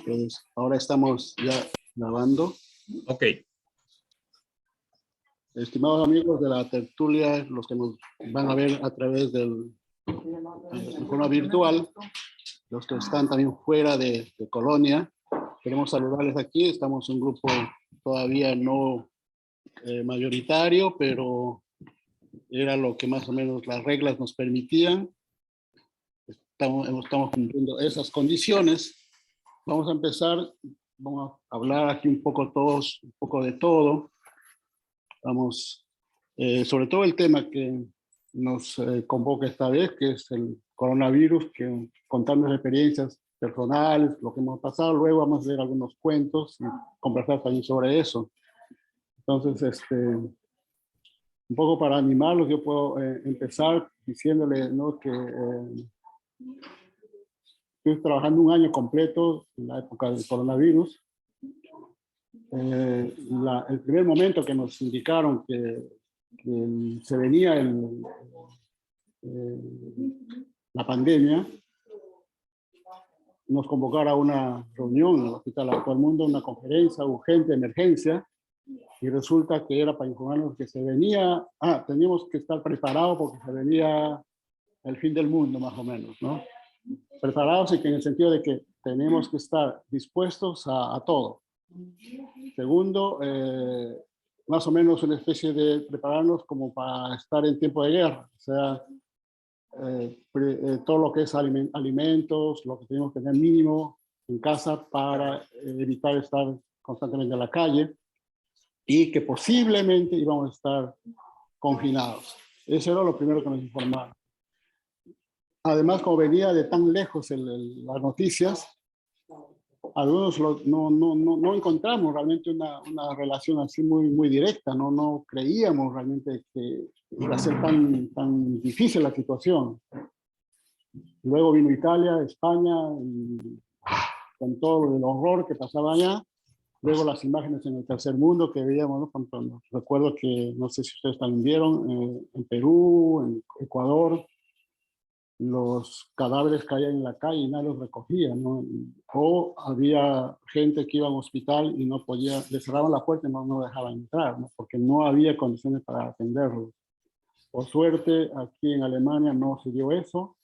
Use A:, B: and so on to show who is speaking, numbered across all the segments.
A: Pues ahora estamos ya grabando.
B: Ok.
A: Estimados amigos de la tertulia, los que nos van a ver a través del forma virtual, los que están también fuera de Colonia, queremos saludarles aquí. Estamos un grupo todavía no mayoritario, pero era lo que más o menos las reglas nos permitían. Estamos cumpliendo esas condiciones. Vamos a empezar, vamos a hablar aquí un poco todos, un poco de todo. Vamos, sobre todo el tema que nos convoca esta vez, que es el coronavirus, que contando experiencias personales, lo que hemos pasado, luego vamos a hacer algunos cuentos y conversar también sobre eso. Entonces, un poco para animarlos, yo puedo empezar diciéndole, ¿no?, que estoy trabajando un año completo en la época del coronavirus. El primer momento que nos indicaron que se venía la pandemia, nos convocaron a una reunión en el hospital a todo el mundo, una conferencia urgente de emergencia, y resulta que era para informarnos que se venía, teníamos que estar preparados porque se venía el fin del mundo, más o menos, ¿no? Preparados y que en el sentido de que tenemos que estar dispuestos a todo. Segundo, más o menos una especie de prepararnos como para estar en tiempo de guerra, o sea, todo lo que es alimentos, lo que tenemos que tener mínimo en casa para evitar estar constantemente en la calle y que posiblemente íbamos a estar confinados. Eso era lo primero que nos informaron. Además, como venía de tan lejos las noticias, algunos no encontramos realmente una relación así muy directa, no creíamos realmente que iba a ser tan difícil la situación. Luego vino Italia, España, con todo el horror que pasaba allá. Luego las imágenes en el tercer mundo que veíamos, ¿no? Recuerdo que, no sé si ustedes también vieron, en Perú, en Ecuador, los cadáveres caían en la calle y nadie los recogía, ¿no? O había gente que iba al hospital y no podía, le cerraban la puerta y no dejaban entrar, ¿no? Porque no había condiciones para atenderlos. Por suerte, aquí en Alemania no se dio eso,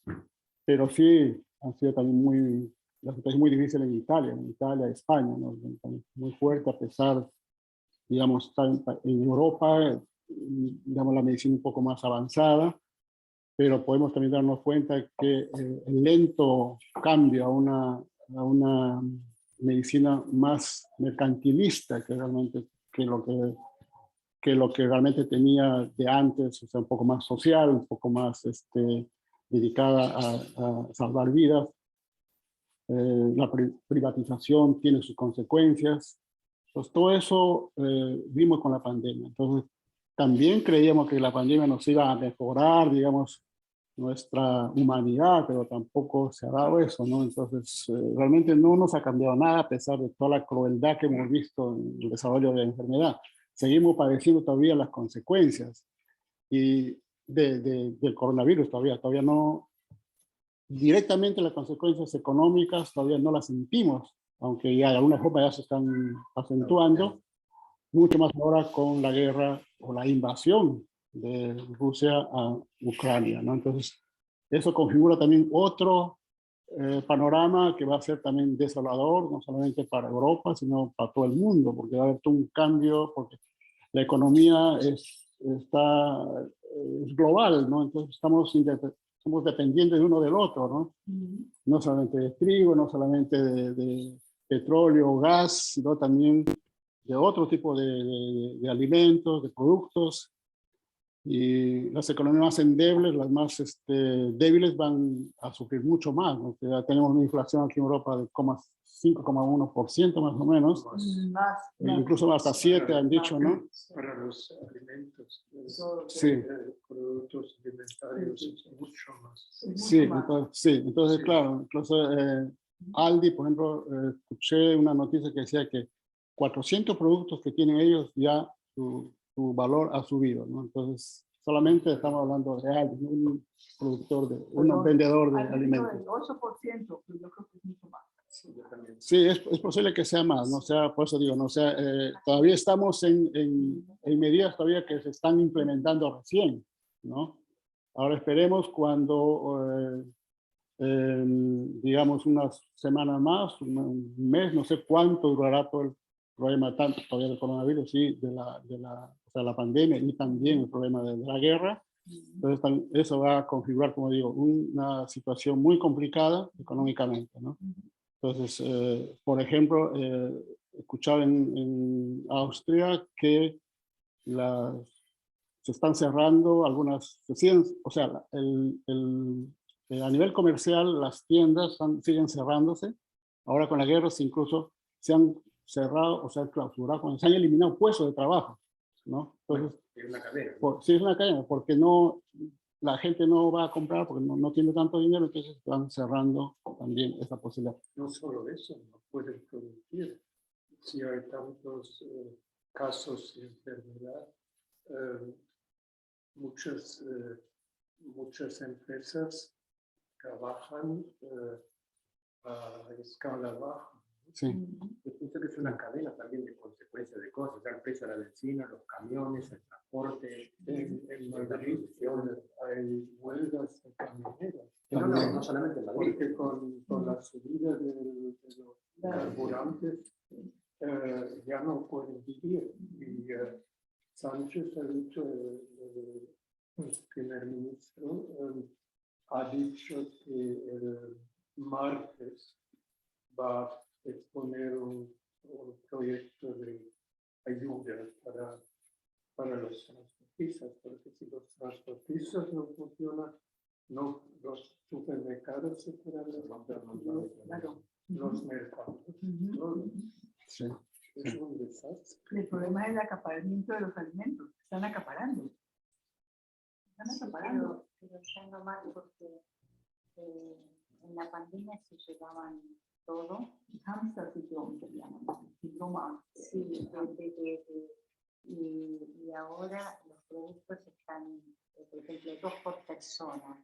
A: pero sí han sido también la situación muy difícil en Italia, España, ¿no? Muy fuerte, a pesar, digamos, en Europa, digamos, la medicina un poco más avanzada, pero podemos también darnos cuenta que el lento cambio a una medicina más mercantilista que lo que realmente tenía de antes, o sea, un poco más social, un poco más dedicada a salvar vidas. La privatización tiene sus consecuencias. Pues todo eso vimos con la pandemia. Entonces, también creíamos que la pandemia nos iba a mejorar, digamos, nuestra humanidad, pero tampoco se ha dado eso, ¿no? Entonces, realmente no nos ha cambiado nada a pesar de toda la crueldad que hemos visto en el desarrollo de la enfermedad. Seguimos padeciendo todavía las consecuencias y del coronavirus todavía no, directamente las consecuencias económicas todavía no las sentimos, aunque ya de alguna forma ya se están acentuando, mucho más ahora con la guerra o la invasión de Rusia a Ucrania, ¿no? Entonces, eso configura también otro panorama que va a ser también desolador, no solamente para Europa, sino para todo el mundo, porque va a haber todo un cambio, porque la economía es global, ¿no? Entonces estamos dependientes de uno del otro, ¿no? No solamente de trigo, no solamente de petróleo, gas, sino también de otro tipo de alimentos, de productos, y las economías más endebles, las más débiles van a sufrir mucho más, ¿no? Ya tenemos una inflación aquí en Europa de 5,1% más o menos, incluso hasta 7 han dicho, ¿no?
C: Para los alimentos,
A: sí.
C: Productos alimentarios es mucho más.
A: Sí, entonces claro, incluso Aldi, por ejemplo, escuché una noticia que decía que 400 productos que tienen ellos ya su valor ha subido, ¿no? Entonces, solamente estamos hablando de Aldi, un productor, un vendedor de alimentos.
D: El 8%, pero yo creo que es mucho más.
C: Sí, yo también.
A: Sí, es posible que sea más, no sea, por eso digo, no sea, todavía estamos en medidas todavía que se están implementando recién, ¿no? Ahora esperemos cuando, digamos, unas semanas más, un mes, no sé cuánto durará todo el problema tanto todavía del coronavirus, sí, o sea, la pandemia y también el problema de la guerra. Entonces, eso va a configurar, como digo, una situación muy complicada económicamente, ¿no? Entonces, por ejemplo, escuchaba en Austria que se están cerrando algunas, o sea, a nivel comercial las tiendas siguen cerrándose. Ahora con la guerra incluso se han cerrado, o sea, clausurado, se han eliminado puestos de trabajo, ¿no? Entonces,
C: Es una cadena.
A: sí, es una cadena, porque la gente no va a comprar porque no tiene tanto dinero, entonces están cerrando también esa posibilidad.
C: No solo eso, no pueden producir. Si hay tantos casos de enfermedad, muchas empresas trabajan a escala baja.
A: Sí.
C: Yo pienso que es una cadena también de consecuencias de cosas, el precio de la benzina, los camiones, el transporte, en Madrid hay huelgas de camioneros. No solamente en Madrid. Porque con la subida de los carburantes ya no pueden vivir. Y Sánchez ha dicho, el primer ministro, ha dicho que el martes va a exponer un proyecto de ayuda para los transportistas, porque si los transportistas no funcionan, los supermercados se quedan los mercados.
A: Sí.
C: Es un desastre.
B: El problema es el acaparamiento de los alimentos. Están acaparando.
D: Pero está mal porque en la pandemia se llevaban todo.
B: Hamster syndrome se llama. Síndrome.
D: Sí, y ahora los productos están, por ejemplo, 2 por persona.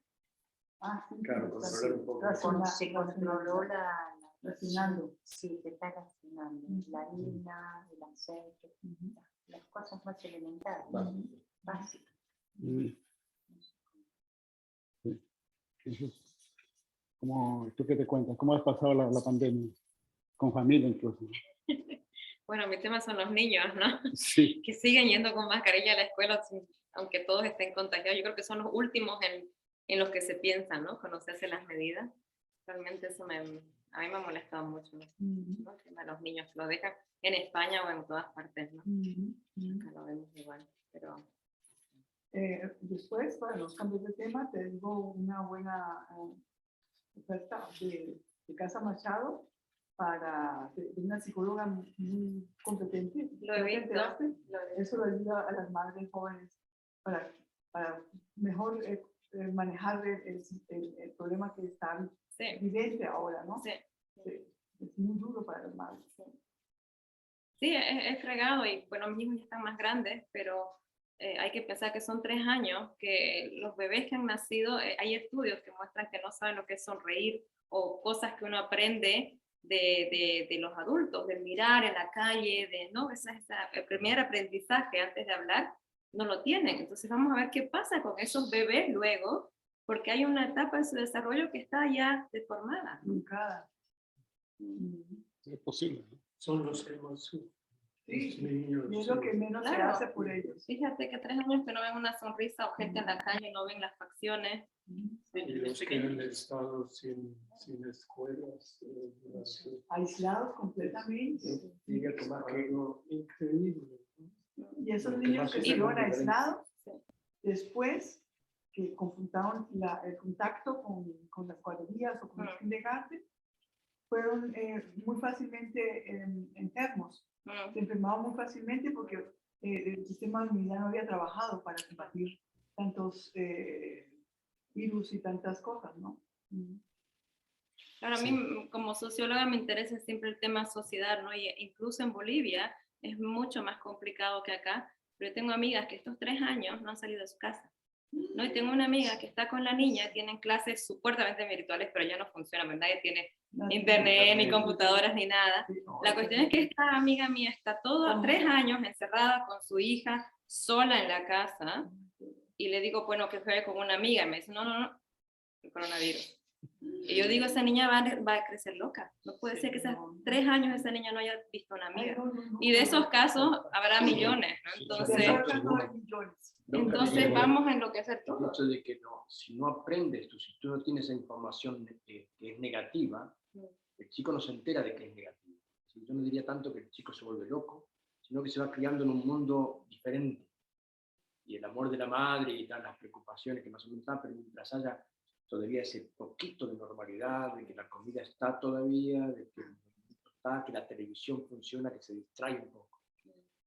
B: Sí,
C: Claro, controlar un poco.
D: Se controló
B: racionando.
D: Sí, se está racionando. La harina, el aceite, las cosas más elementales, básicas.
A: ¿Tú qué te cuentas? ¿Cómo has pasado la pandemia? Con familia incluso.
E: Bueno, mi tema son los niños, ¿no?
A: Sí.
E: Que siguen yendo con mascarilla a la escuela, aunque todos estén contagiados. Yo creo que son los últimos en los que se piensa, ¿no? Cuando se hacen las medidas. Realmente eso a mí me ha molestado mucho, ¿no? El tema de los niños, lo dejan en España o en todas partes, ¿no? Acá lo vemos igual, pero...
B: Después, para los cambios de tema, tengo una buena oferta de Casa Machado de una psicóloga muy competente.
E: Lo he visto.
B: Eso le ayuda a las madres jóvenes para mejor manejar el problema que está evidente ahora, ¿no?
E: Sí.
B: Es muy duro para las madres.
E: Sí, es fregado y bueno, mis hijos ya están más grandes, pero hay que pensar que son 3 años, que los bebés que han nacido, hay estudios que muestran que no saben lo que es sonreír o cosas que uno aprende de los adultos, de mirar en la calle, ¿no? El primer aprendizaje antes de hablar, no lo tienen. Entonces vamos a ver qué pasa con esos bebés luego, porque hay una etapa de su desarrollo que está ya deformada.
B: Truncada.
A: Es posible, ¿no?
C: Son los que más sufren.
B: Sí,
C: Niños,
B: y es lo que menos se hace por ellos.
E: Fíjate que 3 años que no ven una sonrisa o gente en la calle, no ven las facciones.
C: Y los que han estado sin escuelas,
B: Aislados completamente.
C: sigue como algo increíble.
B: Y esos niños que estuvieron aislados, después que confrontaron el contacto con las guarderías o con los kindergarten, fueron muy fácilmente enfermos. Se enfermaban muy fácilmente porque el sistema de inmunidad no había trabajado para combatir tantos virus y tantas cosas, ¿no?
E: Claro, a mí como socióloga me interesa siempre el tema sociedad, ¿no? Y incluso en Bolivia es mucho más complicado que acá, pero yo tengo amigas que estos 3 años no han salido de su casa. No, y tengo una amiga que está con la niña, tienen clases supuestamente virtuales, pero ya no funcionan, ¿verdad? Nadie tiene internet, ni computadoras, ni nada. La cuestión es que esta amiga mía está todos 3 años encerrada con su hija, sola en la casa, y le digo, bueno, que juegue con una amiga, y me dice, no, el coronavirus. Y yo digo, esa niña va a crecer loca. No puede ser que esos 3 años esa niña no haya visto una amiga. Y de esos casos habrá millones, ¿no? Entonces vamos a enloquecer
C: El
E: todo.
C: hecho de que si no aprendes, si tú no tienes esa información que es negativa, el chico no se entera de que es negativa. Yo no diría tanto que el chico se vuelve loco, sino que se va criando en un mundo diferente. Y el amor de la madre y tal, las preocupaciones que más o menos están, pero mientras haya todavía ese poquito de normalidad, de que la comida está todavía, de que el movimiento está, que la televisión funciona, que se distrae un poco.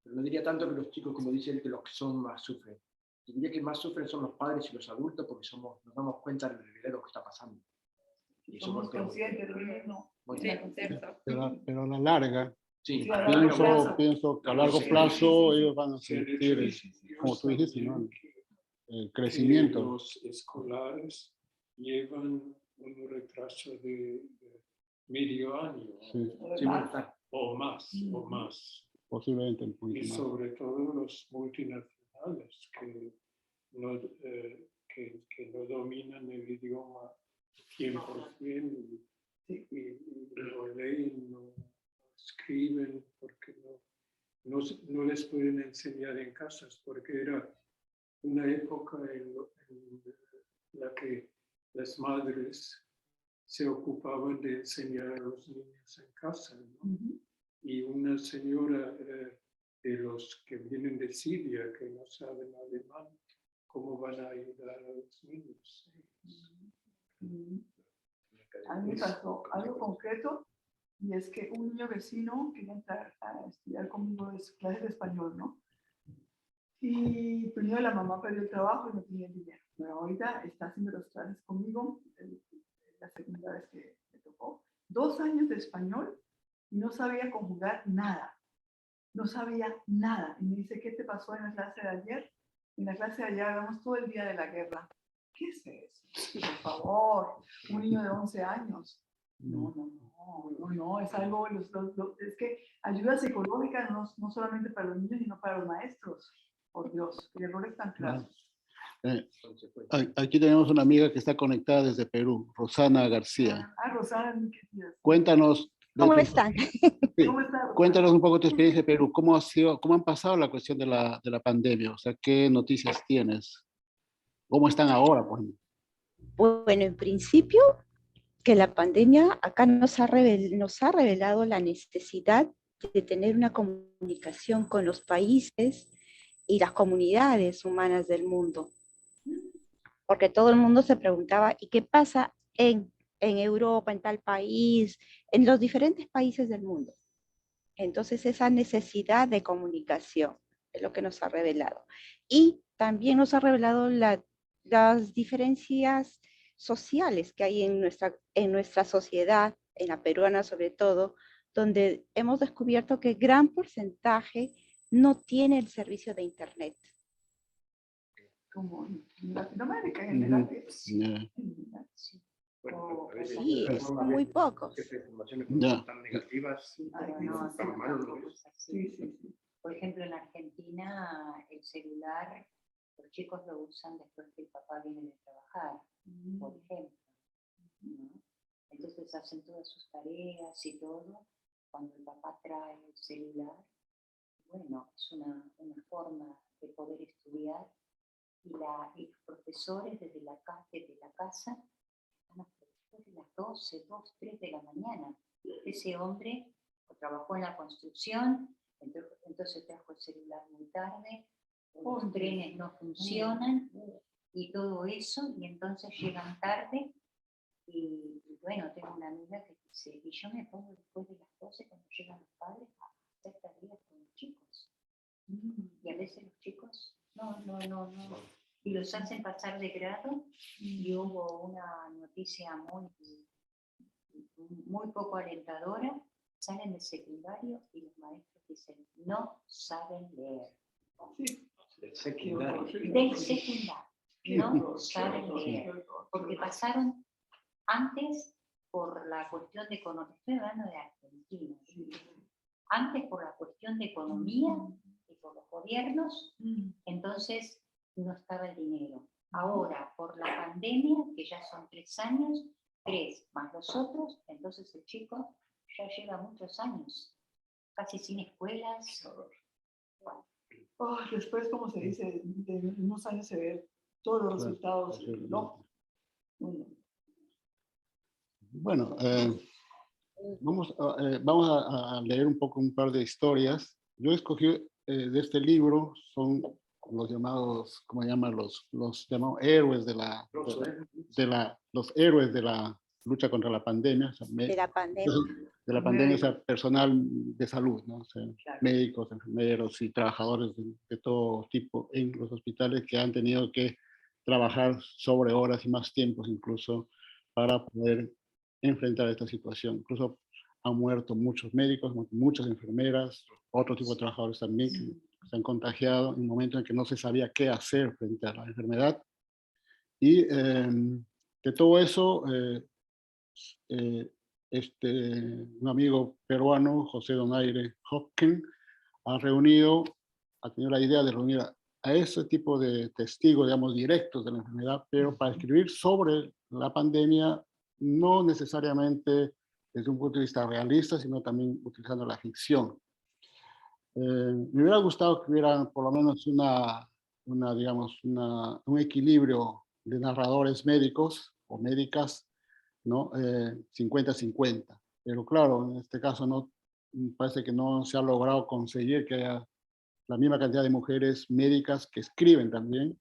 C: Pero no diría tanto que los chicos, como dice él, que los que son más sufren. Diría que más sufren son los padres y los adultos porque nos damos cuenta de la realidad de lo que está pasando. Y eso
B: Somos conscientes de eso.
C: muy
E: Sí,
C: bien.
E: cierto.
A: Pero a la larga,
C: Sí,
B: Sí, a la larga
A: pienso que a largo plazo ellos van a sentir, como tú dijiste, ¿no? El crecimiento.
F: Los escolares llevan un retraso de medio año
A: Sí,
C: sí, bueno, está.
F: o más.
A: posiblemente un
F: Y
A: poquito más.
F: sobre todo los multinacionales que no dominan el idioma 100% y no leen, no escriben, porque no les pueden enseñar en casas, porque era una época en la que las madres se ocupaban de enseñar a los niños en casa, ¿no? Y una señora de los que vienen de Siria, que no saben alemán, ¿cómo van a ayudar a los niños?
B: A mí me pasó algo concreto, y es que un niño vecino quería entrar a estudiar conmigo clases de español, ¿no? Y primero la mamá perdió el trabajo y no tenía dinero. Pero ahorita está haciendo las clases conmigo, la segunda vez que me tocó. 2 años de español y no sabía conjugar nada. No sabía nada. Y me dice, ¿qué te pasó en la clase de ayer? En la clase de ayer hablamos todo el día de la guerra. ¿Qué es eso? Sí, por favor, un niño de 11 años. No, es algo, es que ayuda psicológica no solamente para los niños, sino para los maestros. Por Dios, el error es tan claro.
A: Aquí tenemos una amiga que está conectada desde Perú, Rosana García.
B: Rosana, mi querida.
A: Cuéntanos.
G: ¿Cómo están?
A: Sí,
B: ¿Cómo está?
A: cuéntanos un poco tu experiencia en Perú. ¿Cómo han pasado la cuestión de la pandemia? O sea, ¿qué noticias tienes? ¿Cómo están ahora? Pues?
G: Bueno, en principio, que la pandemia acá nos ha revelado la necesidad de tener una comunicación con los países y las comunidades humanas del mundo. Porque todo el mundo se preguntaba, ¿y qué pasa en Europa, en tal país, en los diferentes países del mundo? Entonces, esa necesidad de comunicación es lo que nos ha revelado. Y también nos ha revelado las diferencias sociales que hay en nuestra sociedad, en la peruana sobre todo, donde hemos descubierto que gran porcentaje no tiene el servicio de Internet.
B: Como en Latinoamérica en general.
C: Bueno,
G: Sí, es muy poco.
C: Informaciones
A: Ya.
C: tan negativas,
D: Por ejemplo, en Argentina el celular, los chicos lo usan después que el papá viene de trabajar, por ejemplo, ¿no? Entonces hacen todas sus tareas y todo, cuando el papá trae el celular. Bueno, es una forma de poder estudiar, y los profesores desde la casa están hasta después de las 12, 2, 3 de la mañana. Ese hombre trabajó en la construcción, entonces trajo el celular muy tarde, los trenes no funcionan y todo eso, y entonces llegan tarde. Y bueno, tengo una amiga que dice, y yo me pongo después de las 12 cuando llegan los padres a hacer tareas con los chicos. Y a veces los chicos no. Y los hacen pasar de grado, y hubo una noticia muy poco alentadora. Salen del secundario y los maestros dicen, no saben leer.
C: del secundario.
D: Del secundario. no saben leer, porque pasaron antes por la cuestión de economía, estoy hablando de Argentina, antes por la cuestión de economía y por los gobiernos, entonces no estaba el dinero. Ahora, por la pandemia, que ya son 3 años, 3 más los otros, entonces el chico ya lleva muchos años, casi sin escuelas.
B: Oh, después, como se dice, de unos años se ven todos los resultados. No.
A: Bueno, vamos a leer un poco un par de historias. Yo escogí de este libro, son los llamados, ¿cómo se llaman? Los llamados héroes los héroes de la lucha contra la pandemia. O sea,
G: De la pandemia.
A: de la pandemia, o sea, personal de salud, ¿no? O sea, médicos, enfermeros y trabajadores de todo tipo en los hospitales que han tenido que trabajar sobre horas y más tiempos incluso para poder enfrentar esta situación. Incluso han muerto muchos médicos, muchas enfermeras, otro tipo de trabajadores también que se han contagiado en un momento en que no se sabía qué hacer frente a la enfermedad. Y de todo eso, un amigo peruano, José Donaire Hopkins, ha tenido la idea de reunir a ese tipo de testigos, digamos, directos de la enfermedad, pero para escribir sobre la pandemia, no necesariamente desde un punto de vista realista, sino también utilizando la ficción. Me hubiera gustado que hubiera por lo menos digamos, un equilibrio de narradores médicos o médicas, ¿no? 50-50. Pero claro, en este caso no, parece que no se ha logrado conseguir que haya la misma cantidad de mujeres médicas que escriben también.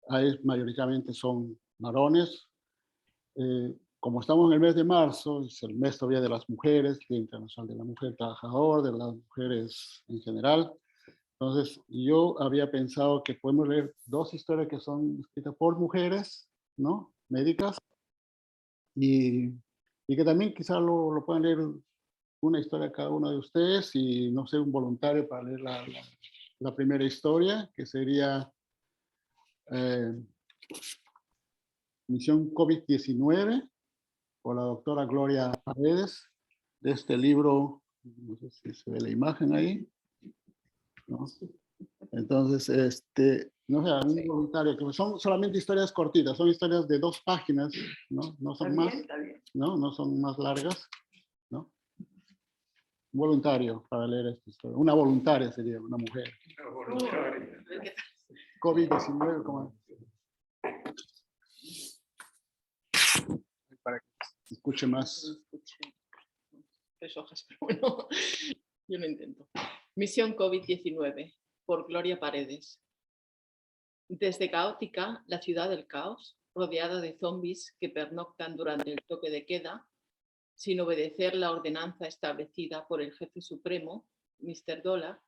A: Ahí mayoritariamente son varones. Como estamos en el mes de marzo, es el mes todavía de las mujeres, Día Internacional de la Mujer Trabajadora, de las mujeres en general. Entonces, yo había pensado que podemos leer 2 historias que son escritas por mujeres, ¿no? Médicas, y que también quizá lo puedan leer una historia cada uno de ustedes y no sé, un voluntario para leer la primera historia, que sería Misión COVID-19, por la doctora Gloria Paredes, de este libro, no sé si se ve la imagen ahí, ¿no? Entonces, no sé, un voluntario, que son solamente historias cortitas, son historias de 2 páginas, ¿no? No son más, ¿no? No son más largas, ¿no? Un voluntario para leer esta historia. Una voluntaria sería una mujer.
F: Una voluntaria.
A: COVID-19, ¿cómo? Para que se escuche más.
H: 3 hojas, pero bueno, yo lo intento. Misión COVID-19, por Gloria Paredes. Desde caótica, la ciudad del caos, rodeada de zombies que pernoctan durante el toque de queda, sin obedecer la ordenanza establecida por el jefe supremo, Mr. Dollar,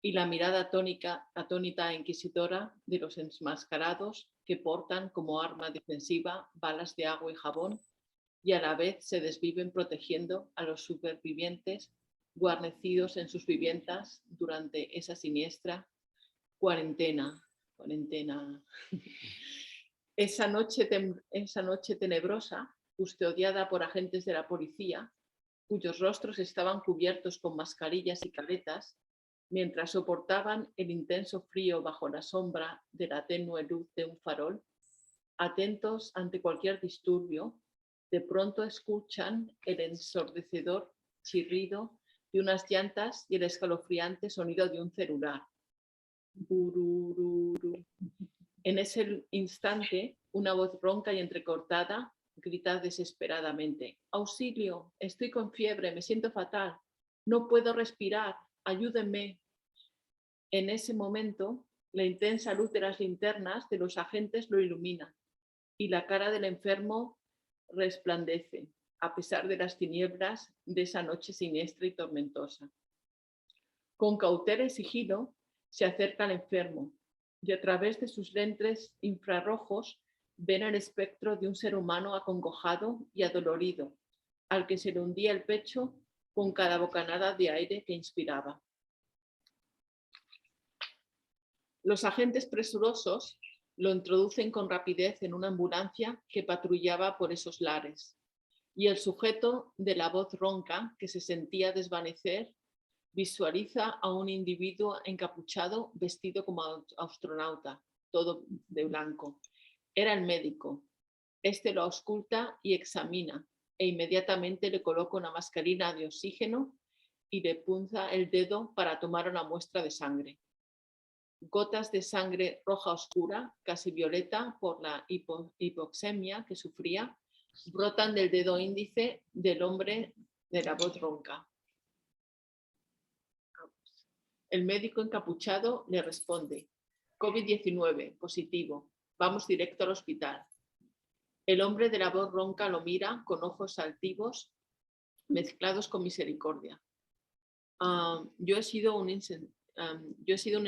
H: y la mirada atónita e inquisidora de los enmascarados que portan como arma defensiva balas de agua y jabón y a la vez se desviven protegiendo a los supervivientes guarnecidos en sus viviendas durante esa siniestra cuarentena. Esa noche tenebrosa, custodiada por agentes de la policía, cuyos rostros estaban cubiertos con mascarillas y caretas, mientras soportaban el intenso frío bajo la sombra de la tenue luz de un farol, atentos ante cualquier disturbio, de pronto escuchan el ensordecedor chirrido de unas llantas y el escalofriante sonido de un celular. Burururu. En ese instante, una voz ronca y entrecortada grita desesperadamente: ¡Auxilio! Estoy con fiebre, me siento fatal, no puedo respirar, ayúdenme. En ese momento, la intensa luz de las linternas de los agentes lo ilumina y la cara del enfermo resplandece, a pesar de las tinieblas de esa noche siniestra y tormentosa. Con cautela y sigilo, se acerca al enfermo y a través de sus lentes infrarrojos ven el espectro de un ser humano acongojado y adolorido, al que se le hundía el pecho con cada bocanada de aire que inspiraba. Los agentes presurosos Lo introducen con rapidez en una ambulancia que patrullaba por esos lares. Y el sujeto de la voz ronca, que se sentía desvanecer, visualiza a un individuo encapuchado vestido como astronauta, todo de blanco. Era el médico. Este lo ausculta y examina e inmediatamente le coloca una mascarilla de oxígeno y le punza el dedo para tomar una muestra de sangre. Gotas de sangre roja oscura, casi violeta por la hipoxemia que sufría, brotan del dedo índice del hombre de la voz ronca. El médico encapuchado le responde: COVID-19, positivo, vamos directo al hospital. El hombre de la voz ronca lo mira con ojos altivos mezclados con misericordia. Yo he sido un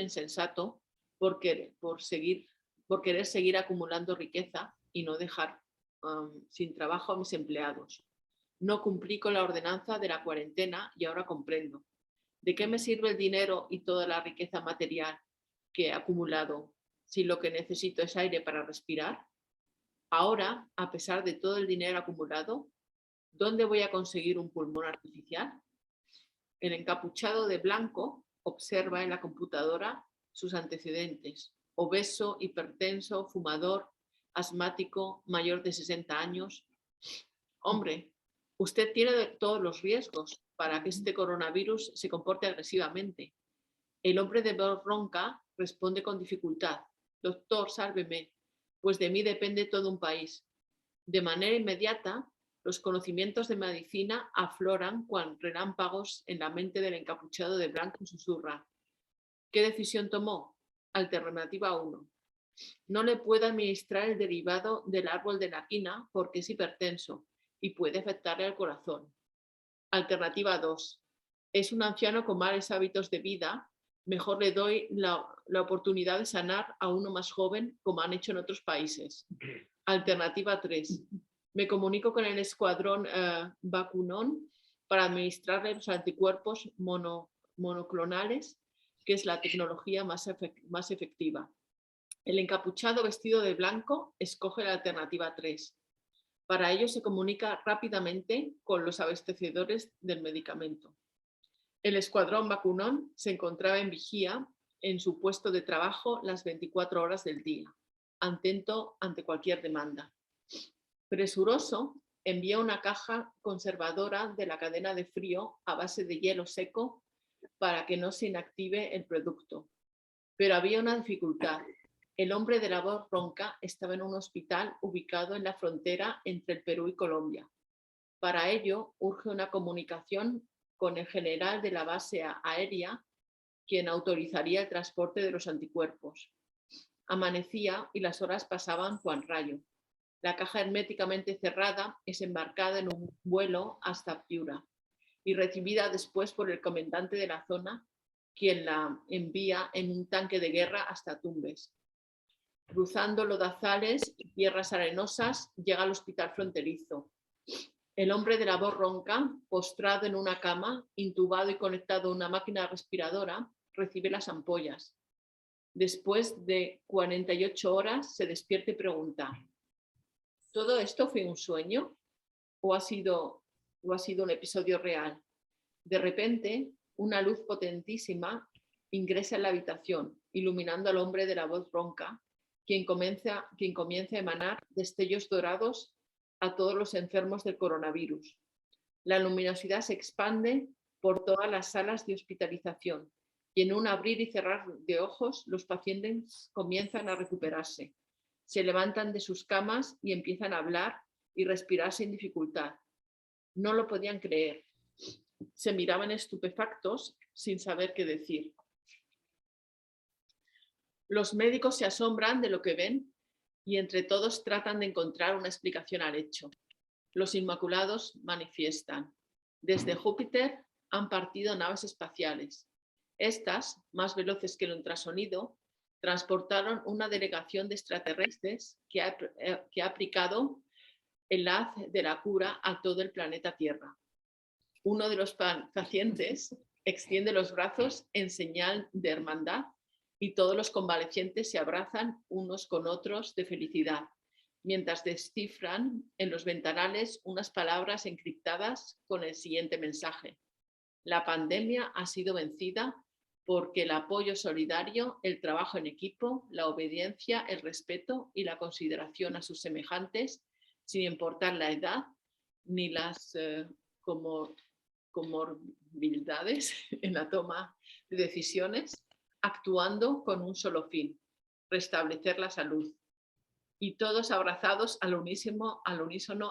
H: insensato por querer seguir acumulando riqueza y no dejar sin trabajo a mis empleados. No cumplí con la ordenanza de la cuarentena y ahora comprendo. ¿De qué me sirve el dinero y toda la riqueza material que he acumulado si lo que necesito es aire para respirar? Ahora, a pesar de todo el dinero acumulado, ¿dónde voy a conseguir un pulmón artificial? El encapuchado de blanco observa en la computadora sus antecedentes: obeso, hipertenso, fumador, asmático, mayor de 60 años. Hombre, usted tiene todos los riesgos para que este coronavirus se comporte agresivamente. El hombre de voz ronca responde con dificultad: doctor, sálveme, pues de mí depende todo un país. De manera inmediata, los conocimientos de medicina afloran cual relámpagos en la mente del encapuchado de blanco y susurra. ¿Qué decisión tomó? Alternativa 1. No le puedo administrar el derivado del árbol de la quina porque es hipertenso y puede afectarle al corazón. Alternativa 2. Es un anciano con malos hábitos de vida. Mejor le doy la oportunidad de sanar a uno más joven, como han hecho en otros países. Alternativa 3. Me comunico con el escuadrón vacunón para administrarle los anticuerpos monoclonales, que es la tecnología más efectiva. El encapuchado vestido de blanco escoge la alternativa 3. Para ello se comunica rápidamente con los abastecedores del medicamento. El escuadrón vacunón se encontraba en vigía en su puesto de trabajo las 24 horas del día, atento ante cualquier demanda. Presuroso, envía una caja conservadora de la cadena de frío a base de hielo seco para que no se inactive el producto. Pero había una dificultad. El hombre de la voz ronca estaba en un hospital ubicado en la frontera entre el Perú y Colombia. Para ello, urge una comunicación con el general de la base aérea, quien autorizaría el transporte de los anticuerpos. Amanecía y las horas pasaban cual rayo. La caja herméticamente cerrada es embarcada en un vuelo hasta Piura y recibida después por el comandante de la zona, quien la envía en un tanque de guerra hasta Tumbes. Cruzando lodazales y tierras arenosas, llega al hospital fronterizo. El hombre de la voz ronca, postrado en una cama, intubado y conectado a una máquina respiradora, recibe las ampollas. Después de 48 horas se despierta y pregunta: ¿todo esto fue un sueño o ha sido un episodio real? De repente, una luz potentísima ingresa en la habitación, iluminando al hombre de la voz ronca, quien comienza a emanar destellos dorados a todos los enfermos del coronavirus. La luminosidad se expande por todas las salas de hospitalización y en un abrir y cerrar de ojos los pacientes comienzan a recuperarse. Se levantan de sus camas y empiezan a hablar y respirar sin dificultad. No lo podían creer. Se miraban estupefactos sin saber qué decir. Los médicos se asombran de lo que ven y entre todos tratan de encontrar una explicación al hecho. Los Inmaculados manifiestan: desde Júpiter han partido naves espaciales. Estas, más veloces que el ultrasonido, transportaron una delegación de extraterrestres que ha aplicado el haz de la cura a todo el planeta Tierra. Uno de los pacientes extiende los brazos en señal de hermandad y todos los convalecientes se abrazan unos con otros de felicidad, mientras descifran en los ventanales unas palabras encriptadas con el siguiente mensaje: la pandemia ha sido vencida porque el apoyo solidario, el trabajo en equipo, la obediencia, el respeto y la consideración a sus semejantes, sin importar la edad ni las comorbilidades en la toma de decisiones, actuando con un solo fin: restablecer la salud. Y todos abrazados al unísono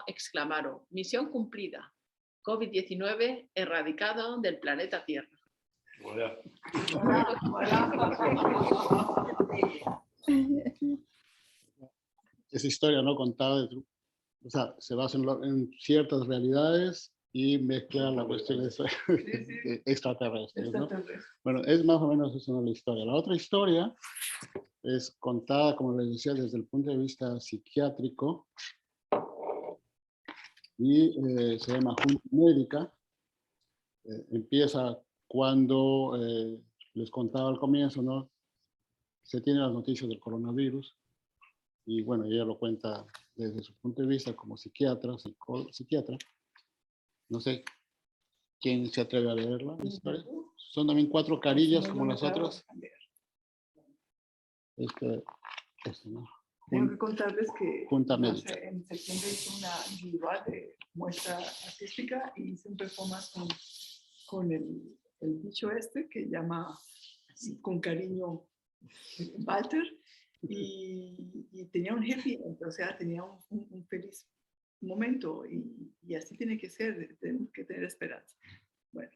H: exclamaron: misión cumplida, COVID-19 erradicado del planeta Tierra.
F: Voilà.
A: Esa historia no contada, o sea, se basa en ciertas realidades y mezcla la cuestión extraterrestre, ¿no? Bueno, es más o menos eso, ¿no?, la historia. La otra historia es contada, como les decía, desde el punto de vista psiquiátrico y se llama Junta Médica. Empieza cuando les contaba al comienzo, ¿no?, se tienen las noticias del coronavirus y bueno, ella lo cuenta desde su punto de vista como psiquiatra. No sé quién se atreve a leerla, la historia. Son también 4 carillas como las otras. ¿No?
B: Tengo que contarles que
A: Junta Médica.
B: en septiembre hice una individual de muestra artística y hice un performance con el bicho este que llama así, con cariño, Walter, y tenía un happy end, o sea, tenía un feliz momento y así tiene que ser, tenemos que tener esperanza. Bueno,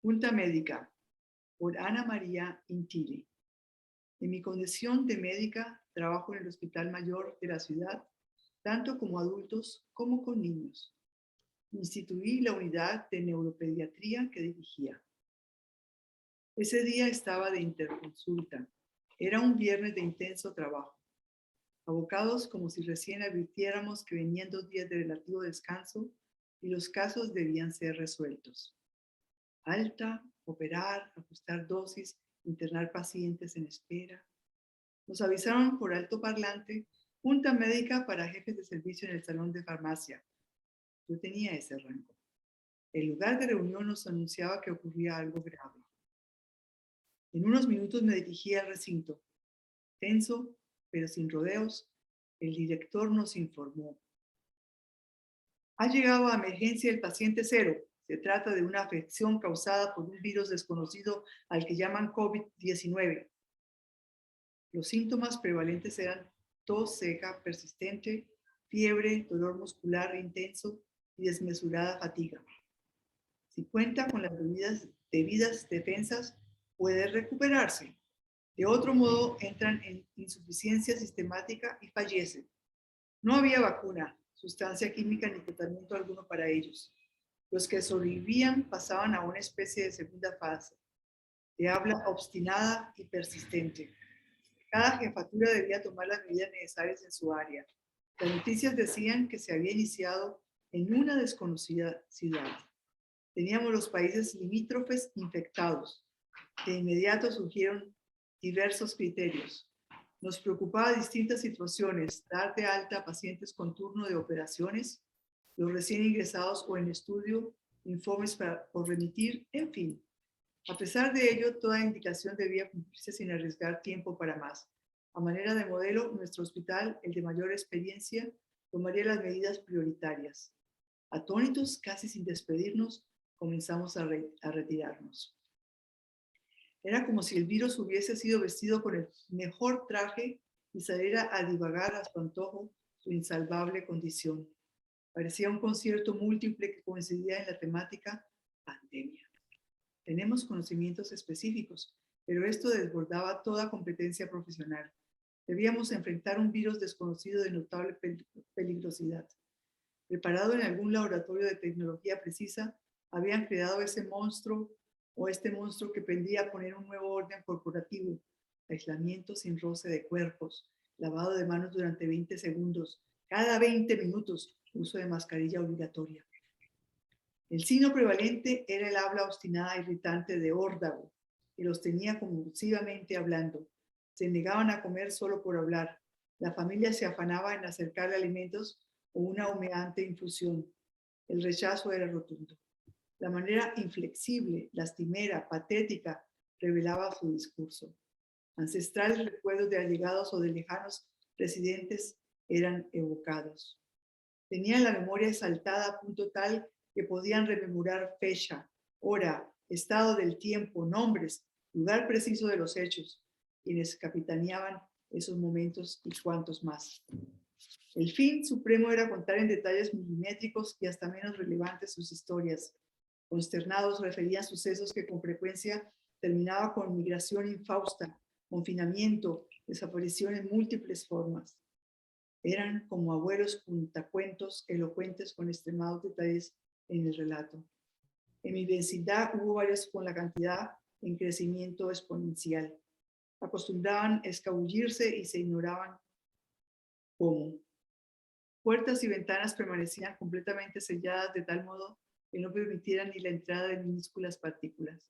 B: Junta Médica, por Ana María Intili. En mi condición de médica, trabajo en el Hospital Mayor de la ciudad, tanto como adultos como con niños. Instituí la unidad de neuropediatría que dirigía. Ese día estaba de interconsulta. Era un viernes de intenso trabajo. Abocados como si recién advirtiéramos que venían 2 días de relativo descanso y los casos debían ser resueltos. Alta, operar, ajustar dosis, internar pacientes en espera. Nos avisaron por altoparlante: Junta Médica para jefes de servicio en el salón de farmacia. Yo tenía ese rango. El lugar de reunión nos anunciaba que ocurría algo grave. En unos minutos me dirigí al recinto. Tenso, pero sin rodeos, el director nos informó: ha llegado a emergencia el paciente 0. Se trata de una afección causada por un virus desconocido al que llaman COVID-19. Los síntomas prevalentes eran tos seca persistente, fiebre, dolor muscular intenso y desmesurada fatiga. Si cuenta con las debidas defensas, puede recuperarse. De otro modo, entran en insuficiencia sistemática y fallecen. No había vacuna, sustancia química ni tratamiento alguno para ellos. Los que sobrevivían pasaban a una especie de segunda fase, de habla obstinada y persistente. Cada jefatura debía tomar las medidas necesarias en su área. Las noticias decían que se había iniciado en una desconocida ciudad. Teníamos los países limítrofes infectados. De inmediato surgieron diversos criterios. Nos preocupaba distintas situaciones: dar de alta a pacientes con turno de operaciones, los recién ingresados o en estudio, informes por remitir, en fin. A pesar de ello, toda indicación debía cumplirse sin arriesgar tiempo para más. A manera de modelo, nuestro hospital, el de mayor experiencia, tomaría las medidas prioritarias. Atónitos, casi sin despedirnos, comenzamos a retirarnos. Era como si el virus hubiese sido vestido con el mejor traje y saliera a divagar a su antojo su insalvable condición. Parecía un concierto múltiple que coincidía en la temática pandemia. Tenemos conocimientos específicos, pero esto desbordaba toda competencia profesional. Debíamos enfrentar un virus desconocido de notable peligrosidad. Preparado en algún laboratorio de tecnología precisa, habían creado ese monstruo o este monstruo que pendía a poner un nuevo orden corporativo: aislamiento sin roce de cuerpos, lavado de manos durante 20 segundos, cada 20 minutos, uso de mascarilla obligatoria. El signo prevalente era el habla obstinada e irritante de órdago. que los tenía convulsivamente hablando. Se negaban a comer solo por hablar. La familia se afanaba en acercarle alimentos o una humeante infusión. El rechazo era rotundo. La manera inflexible, lastimera, patética, revelaba su discurso. Ancestrales recuerdos de allegados o de lejanos residentes eran evocados. Tenían la memoria exaltada a punto tal que podían rememorar fecha, hora, estado del tiempo, nombres, lugar preciso de los hechos, quienes capitaneaban esos momentos y cuantos más. El fin supremo era contar en detalles milimétricos y hasta menos relevantes sus historias. Consternados referían sucesos que con frecuencia terminaba con migración infausta, confinamiento, desaparición en múltiples formas. Eran como abuelos cuentacuentos elocuentes con extremados detalles en el relato. En mi vecindad hubo varios con la cantidad en crecimiento exponencial. Acostumbraban a escabullirse y se ignoraban cómo. Puertas y ventanas permanecían completamente selladas de tal modo que no permitieran ni la entrada de minúsculas partículas,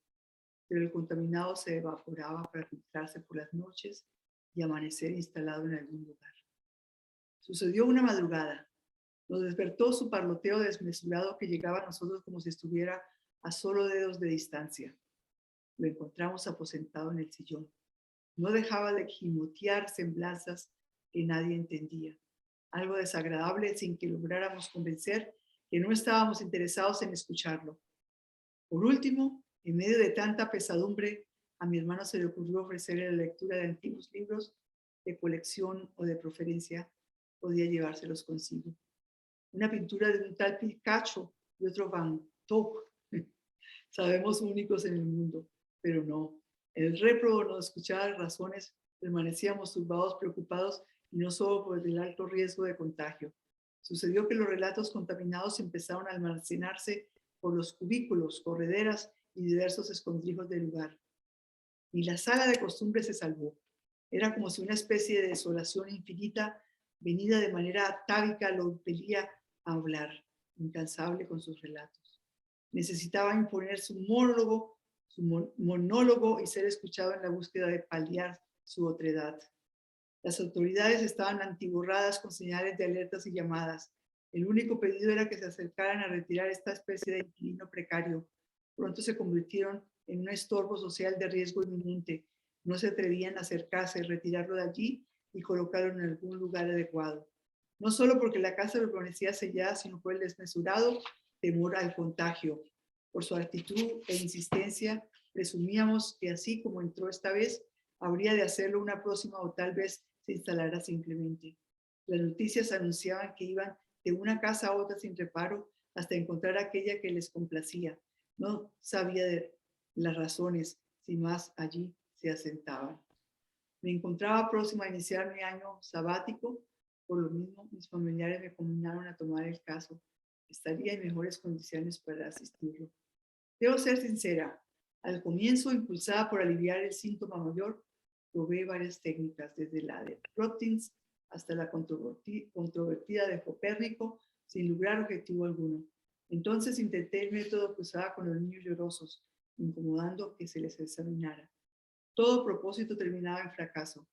B: pero el contaminado se evaporaba para filtrarse por las noches y amanecer instalado en algún lugar. Sucedió una madrugada. Nos despertó su parloteo desmesurado que llegaba a nosotros como si estuviera a solo dedos de distancia. Lo encontramos aposentado en el sillón. No dejaba de gimotear semblanzas que nadie entendía. Algo desagradable sin que lográramos convencer que no estábamos interesados en escucharlo. Por último, en medio de tanta pesadumbre, a mi hermano se le ocurrió ofrecerle la lectura de antiguos libros de colección o de preferencia, podía llevárselos consigo. Una pintura de un tal Picasso y otro Van Gogh. Sabemos únicos en el mundo, pero no. El réprobo no escuchaba razones, permanecíamos turbados, preocupados, y no solo por el alto riesgo de contagio. Sucedió que los relatos contaminados empezaron a almacenarse por los cubículos, correderas y diversos escondrijos del lugar. Ni la sala de costumbre se salvó. Era como si una especie de desolación infinita, venida de manera atávica, lo impelía a hablar, incansable con sus relatos. Necesitaba imponer su monólogo y ser escuchado en la búsqueda de paliar su otredad. Las autoridades estaban atiborradas con señales de alertas y llamadas. El único pedido era que se acercaran a retirar esta especie de inquilino precario. Pronto se convirtieron en un estorbo social de riesgo inminente. No se atrevían a acercarse, retirarlo de allí y colocarlo en algún lugar adecuado. No solo porque la casa permanecía sellada, sino por el desmesurado temor al contagio. Por su actitud e insistencia, presumíamos que así como entró esta vez, habría de hacerlo una próxima o tal vez se instalara simplemente. Las noticias anunciaban que iban de una casa a otra sin reparo hasta encontrar aquella que les complacía. No sabía de las razones, si más allí se asentaban. Me encontraba próxima a iniciar mi año sabático. Por lo mismo, mis familiares me combinaron a tomar el caso. Estaría en mejores condiciones para asistirlo. Debo ser sincera. Al comienzo, impulsada por aliviar el síntoma mayor, probé varias técnicas, desde la de Prottins hasta la controvertida de Copérnico, sin lograr objetivo alguno. Entonces intenté el método que usaba con los niños llorosos, incomodando que se les examinara. Todo propósito terminaba en fracaso.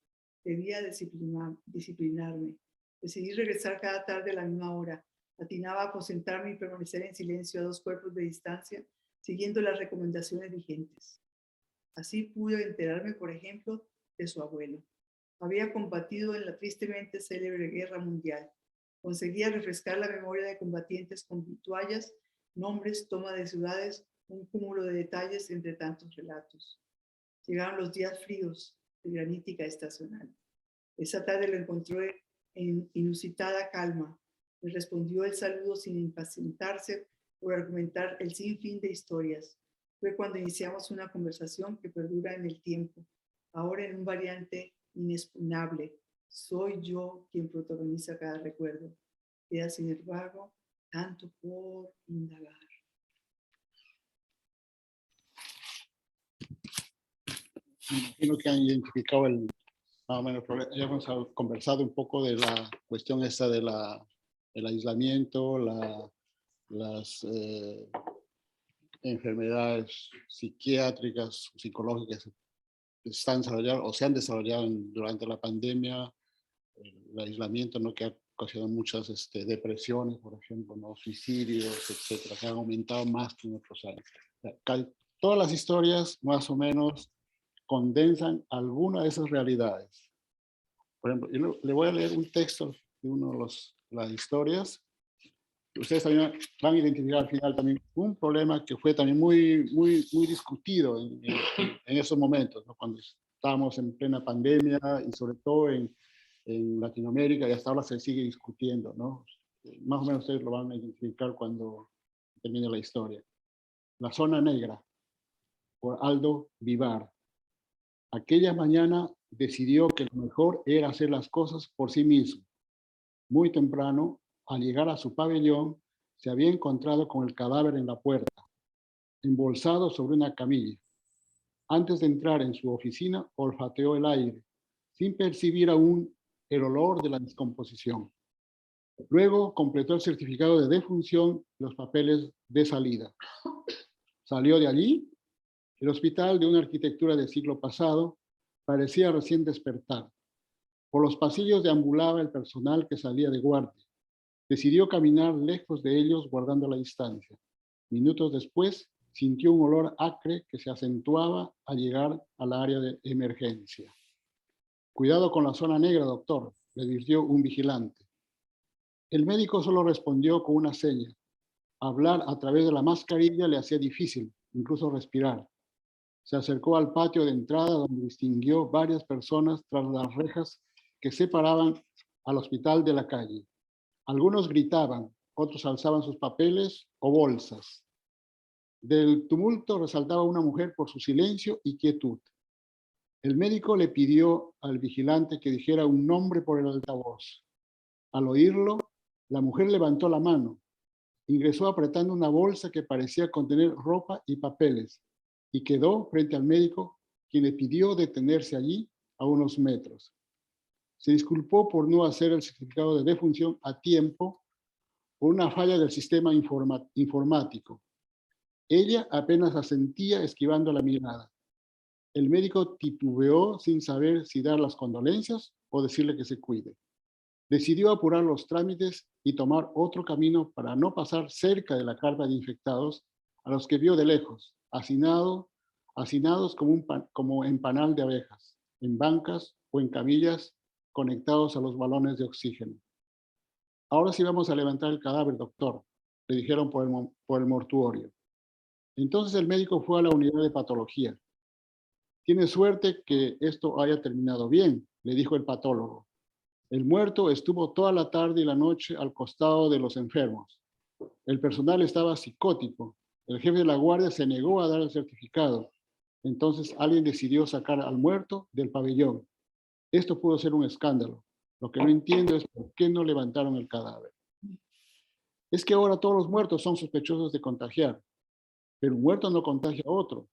B: Debía disciplinarme. Decidí regresar cada tarde a la misma hora. Atinaba a aposentarme y permanecer en silencio a 2 cuerpos de distancia, siguiendo las recomendaciones vigentes. Así pude enterarme, por ejemplo, de su abuelo. Había combatido en la tristemente célebre guerra mundial. Conseguía refrescar la memoria de combatientes con toallas, nombres, toma de ciudades, un cúmulo de detalles entre tantos relatos. Llegaron los días fríos de granítica estacional. Esa tarde lo encontré en inusitada calma. Me respondió el saludo sin impacientarse por argumentar el sinfín de historias. Fue cuando iniciamos una conversación que perdura en el tiempo, ahora en un variante inexpugnable. Soy yo quien protagoniza cada recuerdo. Queda sin embargo tanto por indagar.
A: Me imagino que han identificado más o menos, ya hemos conversado un poco de la cuestión esta del aislamiento, enfermedades psiquiátricas, psicológicas están desarrolladas o se han desarrollado durante la pandemia, el aislamiento, ¿no? Que ha ocasionado muchas depresiones, por ejemplo, ¿no? Suicidios, etcétera, que han aumentado más que en otros años. Todas las historias más o menos condensan alguna de esas realidades. Por ejemplo, yo le voy a leer un texto de una de las historias. Ustedes también van a identificar al final también un problema que fue también muy discutido en esos momentos, ¿no? Cuando estábamos en plena pandemia y sobre todo en Latinoamérica, y hasta ahora se sigue discutiendo, ¿no? Más o menos ustedes lo van a identificar cuando termine la historia. La zona negra, por Aldo Vivar. Aquella mañana decidió que lo mejor era hacer las cosas por sí mismo. Muy temprano, al llegar a su pabellón, se había encontrado con el cadáver en la puerta, embolsado sobre una camilla. Antes de entrar en su oficina, olfateó el aire, sin percibir aún el olor de la descomposición. Luego completó el certificado de defunción y los papeles de salida. Salió de allí. El hospital, de una arquitectura del siglo pasado, parecía recién despertar. Por los pasillos deambulaba el personal que salía de guardia. Decidió caminar lejos de ellos guardando la distancia. Minutos después, sintió un olor acre que se acentuaba al llegar al área de emergencia. Cuidado con la zona negra, doctor, le advirtió un vigilante. El médico solo respondió con una seña. Hablar a través de la mascarilla le hacía difícil, incluso respirar. Se acercó al patio de entrada donde distinguió varias personas tras las rejas que separaban al hospital de la calle. Algunos gritaban, otros alzaban sus papeles o bolsas. Del tumulto resaltaba una mujer por su silencio y quietud. El médico le pidió al vigilante que dijera un nombre por el altavoz. Al oírlo, la mujer levantó la mano. Ingresó apretando una bolsa que parecía contener ropa y papeles y quedó frente al médico, quien le pidió detenerse allí a unos metros. Se disculpó por no hacer el certificado de defunción a tiempo por una falla del sistema informático. Ella apenas asentía esquivando la mirada. El médico titubeó sin saber si dar las condolencias o decirle que se cuide. Decidió apurar los trámites y tomar otro camino para no pasar cerca de la carpa de infectados a los que vio de lejos, hacinados como en panal de abejas, en bancas o en camillas conectados a los balones de oxígeno. Ahora sí vamos a levantar el cadáver, doctor, le dijeron por el mortuorio. Entonces el médico fue a la unidad de patología. Tiene suerte que esto haya terminado bien, le dijo el patólogo. El muerto estuvo toda la tarde y la noche al costado de los enfermos. El personal estaba psicótico. El jefe de la guardia se negó a dar el certificado. Entonces alguien decidió sacar al muerto del pabellón. Esto pudo ser un escándalo. Lo que no entiendo es por qué no levantaron el cadáver. Es que ahora todos los muertos son sospechosos de contagiar, pero un muerto no contagia a otro.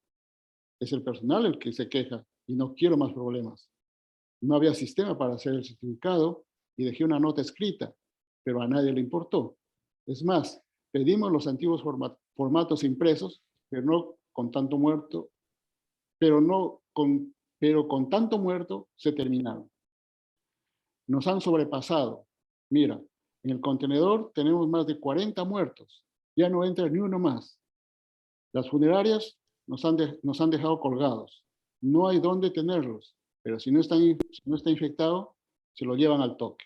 A: Es el personal el que se queja y no quiero más problemas. No había sistema para hacer el certificado y dejé una nota escrita, pero a nadie le importó. Es más, pedimos los antiguos formatos impresos, pero con tanto muerto se terminaron. Nos han sobrepasado. Mira, en el contenedor tenemos más de 40 muertos. Ya no entra ni uno más. Las funerarias nos han dejado colgados. No hay dónde tenerlos, pero si no está infectado, se lo llevan al toque.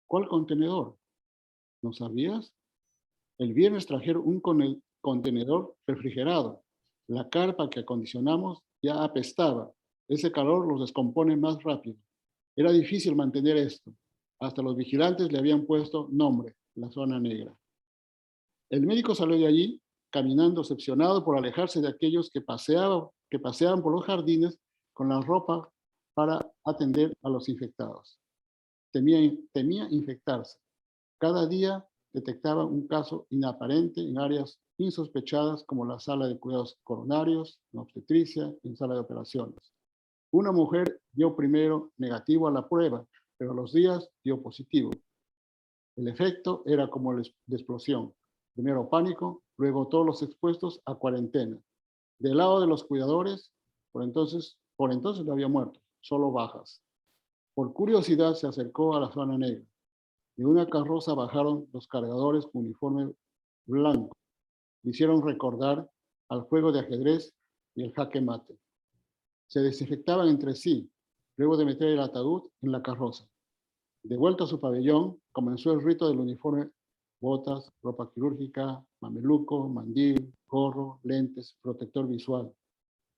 A: ¿Cuál contenedor? ¿No sabías? El viernes trajeron un contenedor refrigerado. La carpa que acondicionamos ya apestaba. Ese calor los descompone más rápido. Era difícil mantener esto. Hasta los vigilantes le habían puesto nombre, la zona negra. El médico salió de allí caminando decepcionado por alejarse de aquellos que paseaban por los jardines con la ropa para atender a los infectados. Temía infectarse. Cada día detectaba un caso inaparente en áreas insospechadas como la sala de cuidados coronarios, en obstetricia, en sala de operaciones. Una mujer dio primero negativo a la prueba, pero a los días dio positivo. El efecto era como de explosión. Primero pánico, luego todos los expuestos a cuarentena. Del lado de los cuidadores, por entonces no había muertos, solo bajas. Por curiosidad se acercó a la zona negra. De una carroza bajaron los cargadores con uniforme blanco. Le hicieron recordar al juego de ajedrez y el jaque mate. Se desinfectaban entre sí, luego de meter el ataúd en la carroza. De vuelta a su pabellón, comenzó el rito del uniforme: botas, ropa quirúrgica, mameluco, mandil, gorro, lentes, protector visual.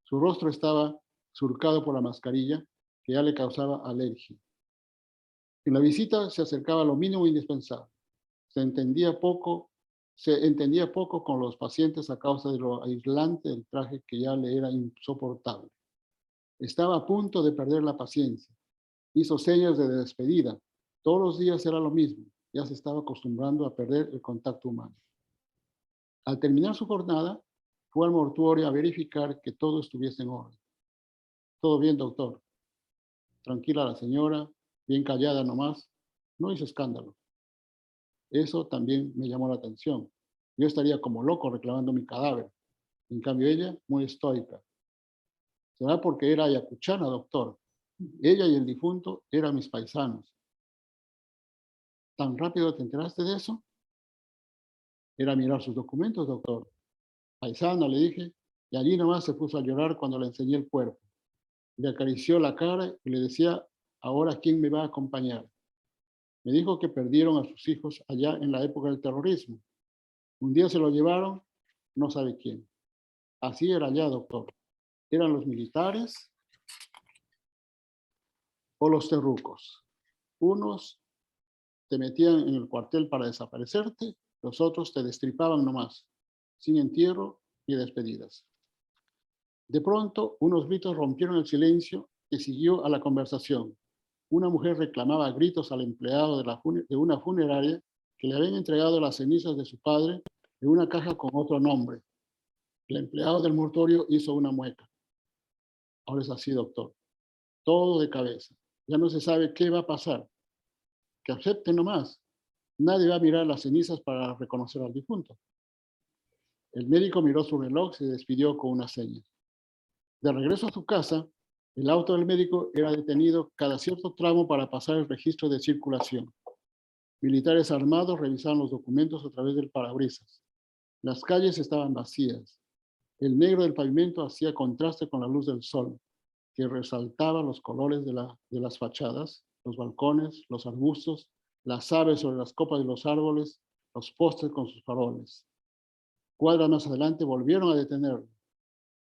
A: Su rostro estaba surcado por la mascarilla que ya le causaba alergia. En la visita se acercaba lo mínimo indispensable. Se entendía poco con los pacientes a causa de lo aislante del traje que ya le era insoportable. Estaba a punto de perder la paciencia. Hizo señas de despedida. Todos los días era lo mismo. Ya se estaba acostumbrando a perder el contacto humano. Al terminar su jornada, fue al mortuorio a verificar que todo estuviese en orden. Todo bien, doctor. Tranquila la señora, bien callada nomás. No hizo escándalo. Eso también me llamó la atención. Yo estaría como loco reclamando mi cadáver. En cambio ella, muy estoica. ¿Será porque era ayacuchana, doctor? Ella y el difunto eran mis paisanos. ¿Tan rápido te enteraste de eso? Era mirar sus documentos, doctor. Paisana, le dije, y allí nomás se puso a llorar cuando le enseñé el cuerpo. Le acarició la cara y le decía, ahora ¿quién me va a acompañar? Me dijo que perdieron a sus hijos allá en la época del terrorismo. Un día se lo llevaron, no sabe quién. Así era allá, doctor. Eran los militares o los terrucos. Unos te metían en el cuartel para desaparecerte, los otros te destripaban nomás, sin entierro ni despedidas. De pronto, unos gritos rompieron el silencio que siguió a la conversación. Una mujer reclamaba a gritos al empleado de una funeraria que le habían entregado las cenizas de su padre en una caja con otro nombre. El empleado del mortuorio hizo una mueca. Ahora es así, doctor. Todo de cabeza. Ya no se sabe qué va a pasar. Que acepte nomás. Nadie va a mirar las cenizas para reconocer al difunto. El médico miró su reloj y se despidió con una seña. De regreso a su casa, el auto del médico era detenido cada cierto tramo para pasar el registro de circulación. Militares armados revisaban los documentos a través del parabrisas. Las calles estaban vacías. El negro del pavimento hacía contraste con la luz del sol, que resaltaba los colores de las fachadas, los balcones, los arbustos, las aves sobre las copas de los árboles, los postes con sus faroles. Cuadras más adelante volvieron a detenerlo.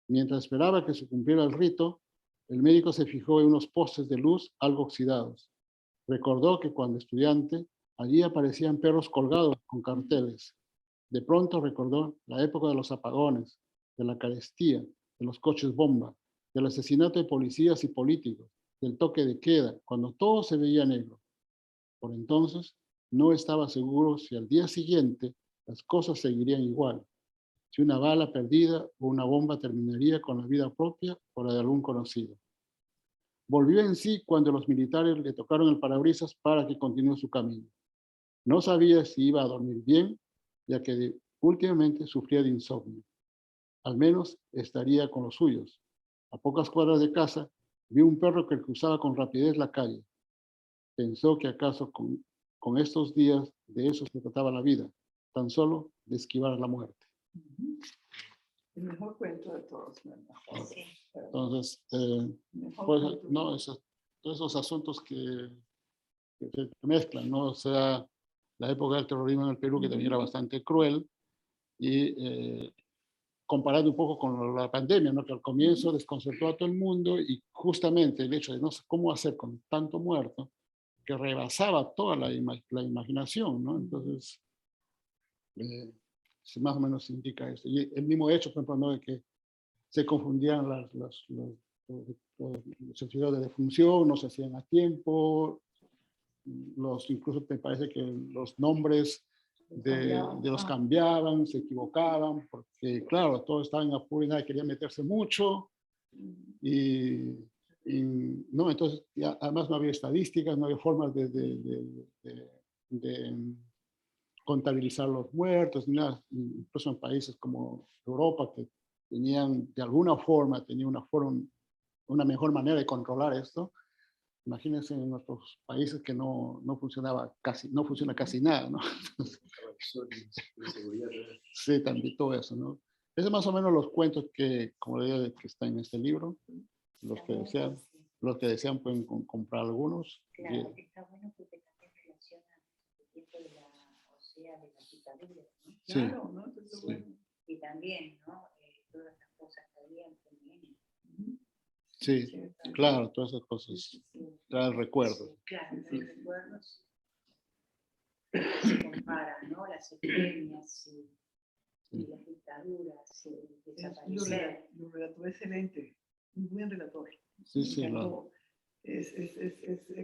A: Mientras esperaba que se cumpliera el rito, el médico se fijó en unos postes de luz algo oxidados. Recordó que cuando estudiante, allí aparecían perros colgados con carteles. De pronto recordó la época de los apagones, de la carestía, de los coches bomba, del asesinato de policías y políticos, del toque de queda, cuando todo se veía negro. Por entonces, no estaba seguro si al día siguiente las cosas seguirían igual, si una bala perdida o una bomba terminaría con la vida propia o la de algún conocido. Volvió en sí cuando los militares le tocaron el parabrisas para que continúe su camino. No sabía si iba a dormir bien, ya que últimamente sufría de insomnio. Al menos estaría con los suyos. A pocas cuadras de casa, vio un perro que cruzaba con rapidez la calle. Pensó que acaso con estos días de eso se trataba la vida, tan solo de esquivar la muerte.
B: El mejor cuento de todos, ¿verdad?
D: Sí.
A: Entonces,
B: Mejor
A: pues,
B: cuento.
A: no, todos esos asuntos que se mezclan, ¿no? O sea, la época del terrorismo en el Perú, que también era bastante cruel, y comparado un poco con la pandemia, ¿no? Que al comienzo desconcertó a todo el mundo y justamente el hecho de no sé cómo hacer con tanto muerto, que rebasaba toda la imaginación, ¿no? Entonces, más o menos indica esto. Y el mismo hecho, por ejemplo, ¿no? De que se confundían los certificados de defunción, no se hacían a tiempo, incluso me parece que los nombres de los cambiaban, se equivocaban, porque claro, todos estaban en apuro y nadie quería meterse mucho, y no, entonces además no había estadísticas, no había formas de contabilizar los muertos, ni nada. Incluso en países como Europa, que tenían, de alguna forma, una mejor manera de controlar esto. Imagínense en nuestros países que no funciona casi nada, ¿no? Sí, también todo eso, ¿no? Esos más o menos los cuentos que, como le digo, que están en este libro. Los que desean pueden comprar algunos.
D: Claro, está bueno porque también relaciona el tiempo de la dictadura, ¿no?
A: Sí.
B: Claro, ¿no? Entonces,
A: Sí.
B: bueno,
D: Y también, ¿no? Todas las cosas que habían también.
A: Sí, claro, todas esas cosas. Trae el recuerdo.
D: Claro, los recuerdos se comparan, ¿no? Las epidemias y las dictaduras, desaparecer.
B: lo relató excelente, un buen relator.
A: Sí,
B: Me
A: sí,
B: encantó. Es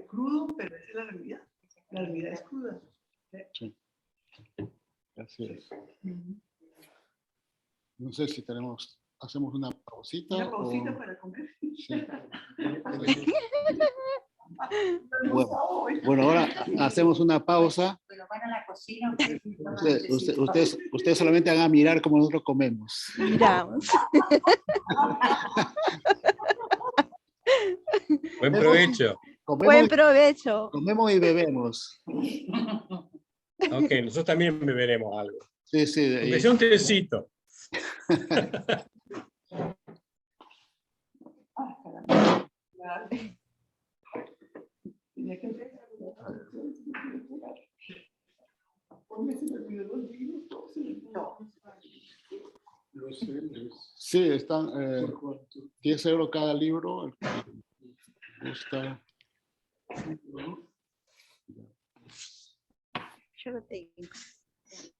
B: crudo, pero esa es la realidad. La realidad es cruda.
A: sí. Así es.
B: Ujú.
A: No sé si hacemos una pausita.
B: Una pausita
A: o...
B: para comer.
A: Sí. Bueno, ahora hacemos una pausa.
D: Pero van a la cocina.
A: Ustedes solamente van a mirar cómo nosotros comemos.
G: Miramos.
I: Buen provecho.
G: Buen provecho.
A: Comemos y bebemos.
I: Ok, nosotros también beberemos algo.
A: Sí, sí.
I: Aunque sea un tecito.
B: Claro. Tenía que empezar. Porque se me olvidó los vinos.
F: Los euros,
A: Sí, están
F: ¿por cuánto?
A: 10 euros cada libro. El que gusta.
G: Yo lo tengo.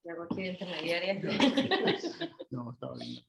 D: La cuestión intermediaria.
A: No, está bien.